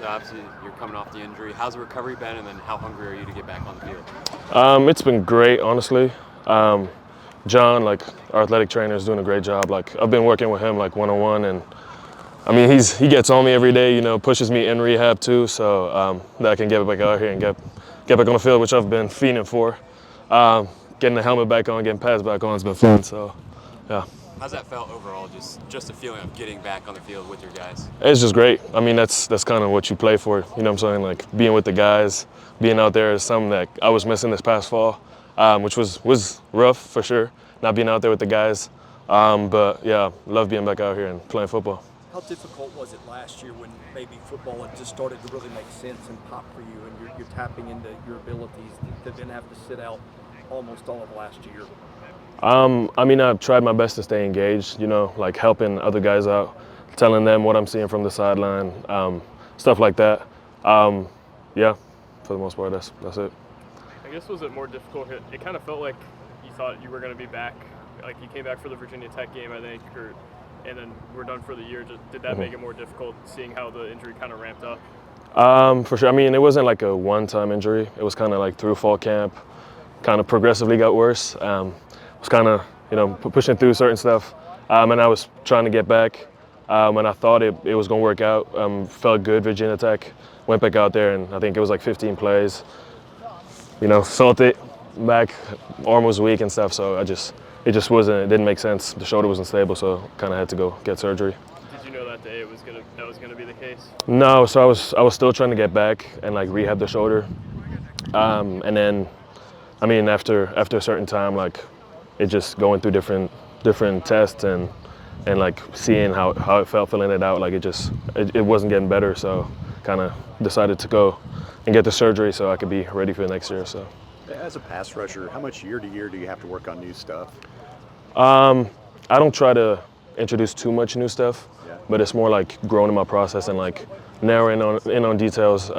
So obviously you're coming off the injury. How's the recovery been, and then how hungry are you to get back on the field? It's been great, honestly. John, like our athletic trainer, is doing a great job. Like I've been working with him like one-on-one, and I mean he gets on me every day. You know, pushes me in rehab too, so that I can get back out here and get back on the field, which I've been fiending for. Getting the helmet back on, getting pads back on has been fun. So, yeah. How's that felt overall? Just the feeling of getting back on the field with your guys. It's just great. I mean, that's kind of what you play for. You know what I'm saying? Like being with the guys, being out there is something that I was missing this past fall, which was rough for sure. Not being out there with the guys, but yeah, love being back out here and playing football. How difficult was it last year when maybe football had just started to really make sense and pop for you, and you're tapping into your abilities to then have to sit out almost all of last year? I mean, I've tried my best to stay engaged, you know, like helping other guys out, telling them what I'm seeing from the sideline, stuff like that. Yeah, for the most part, that's it. I guess, was it more difficult? It kind of felt like you thought you were going to be back, like you came back for the Virginia Tech game, I think, and then we're done for the year. Did that make it more difficult seeing how the injury kind of ramped up? For sure. I mean, it wasn't like a one-time injury. It was kind of like through fall camp, kind of progressively got worse. Was kind of, you know, pushing through certain stuff, and I was trying to get back, and I thought it was going to work out. Felt good, Virginia Tech. Went back out there, and I think it was like 15 plays. You know, felt it back, arm was weak and stuff, so it just wasn't, it didn't make sense. The shoulder wasn't stable, so kind of had to go get surgery. Did you know that day that was gonna be the case? No, so I was still trying to get back and like rehab the shoulder, and then, I mean, after a certain time, like, it just going through different tests and like seeing how it felt, filling it out, like it wasn't getting better, so kind of decided to go and get the surgery so I could be ready for the next year. So, as a pass rusher, how much year to year do you have to work on new stuff? I don't try to introduce too much new stuff, but it's more like growing in my process and like narrowing in on details.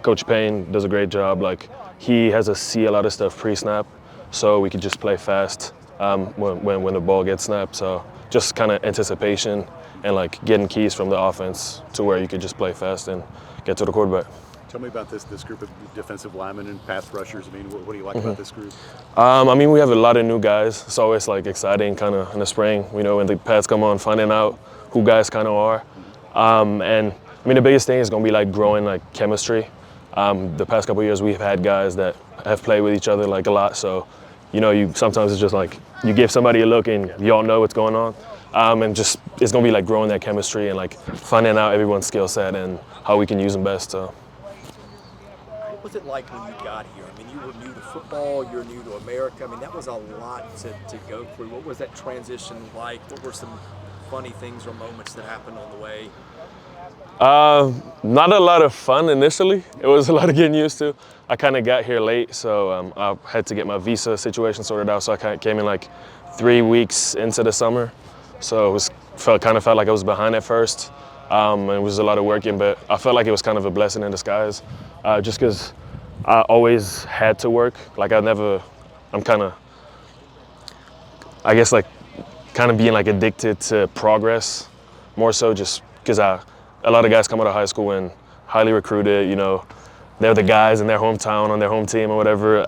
Coach Payne does a great job. Like he has us see a lot of stuff pre-snap, so we could just play fast when the ball gets snapped. So just kind of anticipation and like getting keys from the offense to where you could just play fast and get to the quarterback. Tell me about this group of defensive linemen and pass rushers. I mean, what do you like about this group? I mean, we have a lot of new guys. It's always like exciting kind of in the spring, you know, when the pads come on, finding out who guys kind of are. And I mean, the biggest thing is going to be like growing like chemistry. The past couple of years, we've had guys that have played with each other like a lot. So, you know, sometimes it's just like you give somebody a look and you all know what's going on. And just it's going to be like growing that chemistry and like finding out everyone's skill set and how we can use them best. So. What was it like when you got here? I mean, you were new to football, you're new to America. I mean, that was a lot to go through. What was that transition like? What were some funny things or moments that happened on the way? Not a lot of fun initially. It was a lot of getting used to. I kind of got here late, so I had to get my visa situation sorted out. So I kind of came in like 3 weeks into the summer. So it felt like I was behind at first. And it was a lot of working, but I felt like it was kind of a blessing in disguise, just because I always had to work. Like I'm kind of, I guess like kind of being like addicted to progress, more so just because a lot of guys come out of high school and highly recruited, you know, they're the guys in their hometown on their home team or whatever.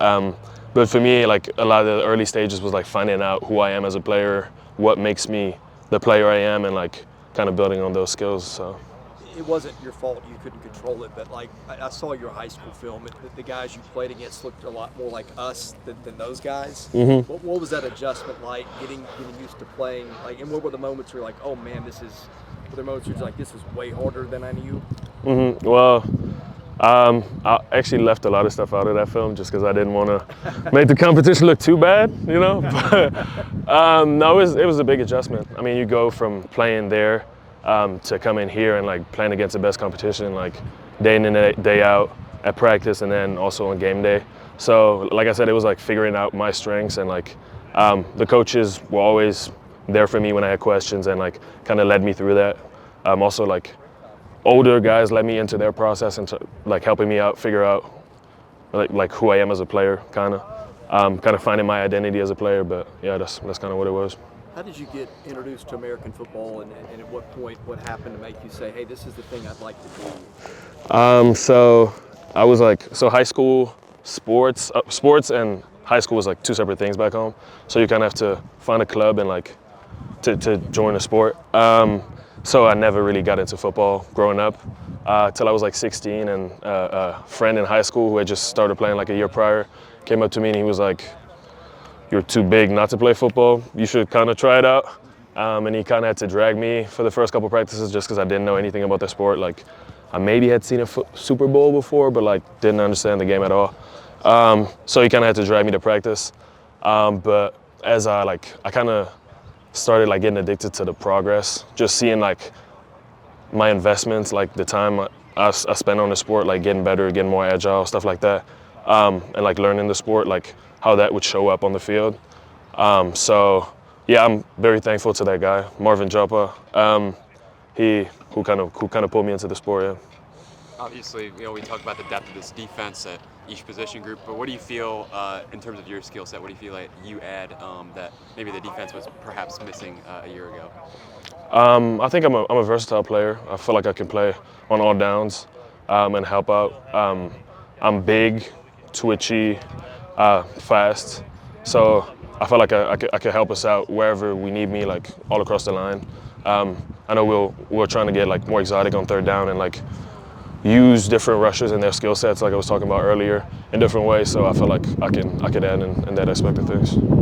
But for me, like a lot of the early stages was like finding out who I am as a player, what makes me the player I am, and like kind of building on those skills. So it wasn't your fault you couldn't control it, but like I saw your high school film. The guys you played against looked a lot more like us than those guys. Mm-hmm. What was that adjustment like? Getting used to playing, like, and what were the moments where you're like, oh man, were there moments where you're like, this is way harder than I knew? Mm-hmm. Well, I actually left a lot of stuff out of that film just because I didn't want to make the competition look too bad, you know. But, no, it was a big adjustment. I mean, you go from playing there to coming here and like playing against the best competition, like day in and day out at practice, and then also on game day. So, like I said, it was like figuring out my strengths, and like the coaches were always there for me when I had questions and like kind of led me through that. Also, like older guys led me into their process and like helping me out, figure out like who I am as a player, kind of finding my identity as a player. But yeah, that's kind of what it was. How did you get introduced to American football, and at what point, what happened to make you say, hey, this is the thing I'd like to do? So I was like, so high school sports and high school was like two separate things back home. So you kind of have to find a club and like to join a sport. So I never really got into football growing up till I was like 16, and a friend in high school who had just started playing like a year prior came up to me and he was like, "You're too big not to play football. You should kind of try it out." And he kind of had to drag me for the first couple practices just because I didn't know anything about the sport. Like, I maybe had seen a Super Bowl before, but like didn't understand the game at all. So he kind of had to drag me to practice. But as I kind of started like getting addicted to the progress, just seeing like my investments, like the time I spent on the sport, like getting better, getting more agile, stuff like that, and like learning the sport, like how that would show up on the field. So yeah, I'm very thankful to that guy, Marvin Joppa. Who kind of pulled me into the sport. Yeah. Obviously, we talk about the depth of this defense at each position group, but what do you feel in terms of your skill set? What do you feel like you add that maybe the defense was perhaps missing a year ago? I think I'm a versatile player. I feel like I can play on all downs and help out. I'm big, twitchy, fast, so I feel like I can help us out wherever we need me, like all across the line. I know we're trying to get like more exotic on third down and like use different rushers and their skill sets, like I was talking about earlier, in different ways. So I feel like I could add in that aspect of things.